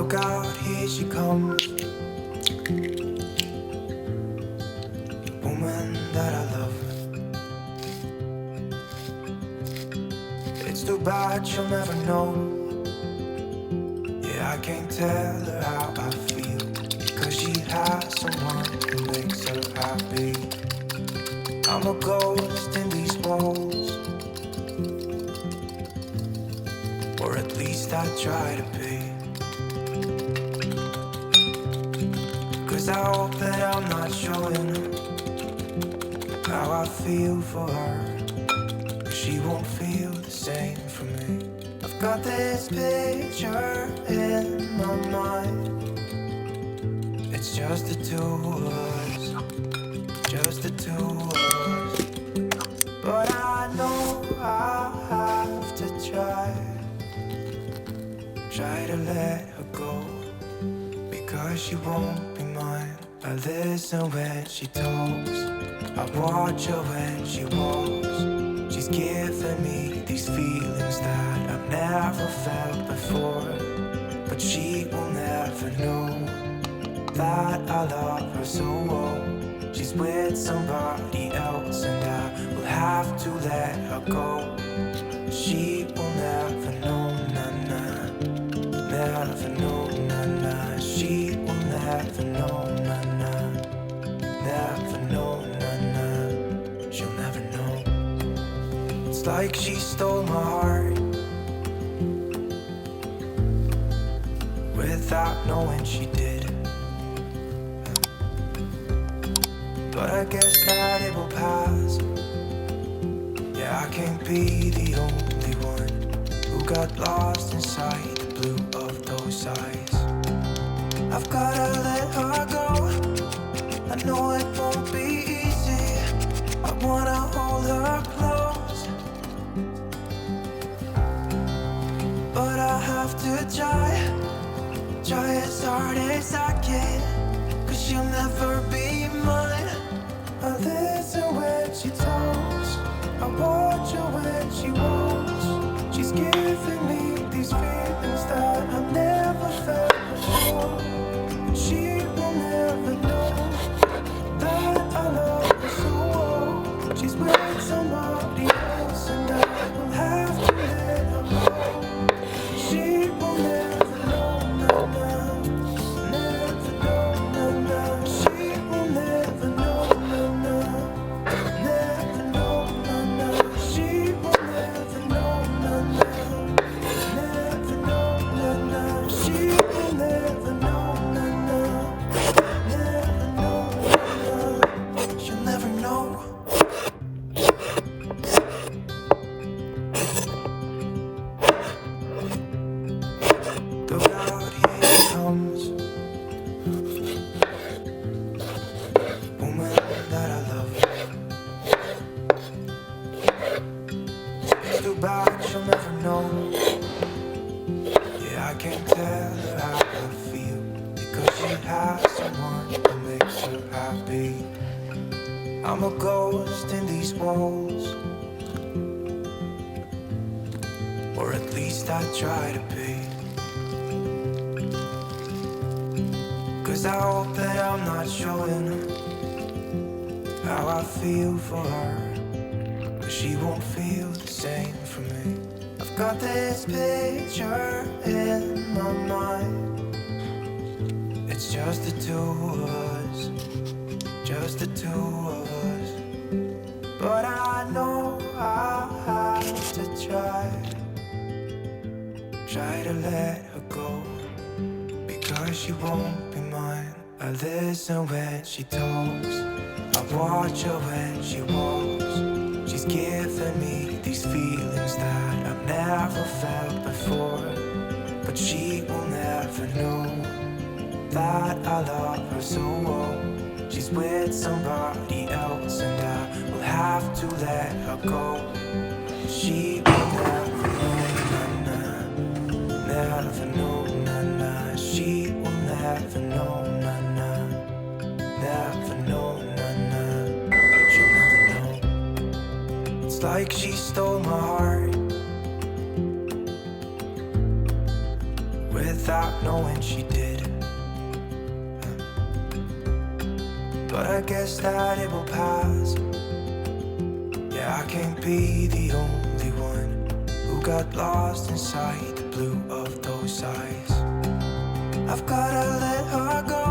Look out, here she comes, woman that I love. It's too bad she'll never know. Yeah, I can't tell her how I feel, cause she has someone who makes her happy. I'm a ghost in these walls, or at least I try to be. Cause I hope that I'm not showing how I feel for her, cause she won't feel the same for me. I've got this picture in my mind, it's just the two of us, just the two of us. But I know I have to try to let her go, because she won't be mine. I listen when she talks, I watch her when she walks. She's giving me these feelings that I've never felt before, but she will never know that I love her so well. She's with somebody else and I will have to let her go. She will never know, nah-nah, never know, nah-nah. She will never know, nah-nah, never know, nah-nah. She'll never know. It's like she stole my heart without knowing she did. But I guess that it will pass. Yeah, I can't be the only one who got lost inside the blue of those eyes. I've gotta let her go, I know it won't be easy. I wanna hold her close, but I have to try as hard as I can, cause she'll never be mine. I listen when she talks, I watch her when she walks. She's giving me these feelings that I've never felt before. She will never know that I love her so well. She's with somebody else and I will have to let her go. She will never know, nah-nah, never know, nah-nah. She will never know, nah-nah, never know, nah-nah. She will never know, nah-nah, never know, nah-nah. She will never know, nah-nah, never know, nah-nah. She'll never know. Look out, here she comes, woman that I love. It's too bad she'll never know. Yeah, I can't tell her how I feel, because she has someone who makes her happy. I'm a ghost in these walls, or at least I try to be. Cause I hope that I'm not showing how I feel for her, cause she won't feel the same for me. I've got this picture in my mind, it's just the two of us, just the two of us. But I know I have to try to let her go, because she won't be mine. I listen when she talks, I watch her when she walks. She's giving me these feelings that I've never felt before, but she will never know that I love her so well. She's with somebody else and I will have to let her go. She will never know, nah-nah, never know, nah-nah. She will never know, nah-nah, never know, nah-nah. She'll never know. It's like she stole my heart without knowing she did. But I guess that it will pass. Yeah, I can't be the only one who got lost inside the blue of those eyes. I've gotta let her go.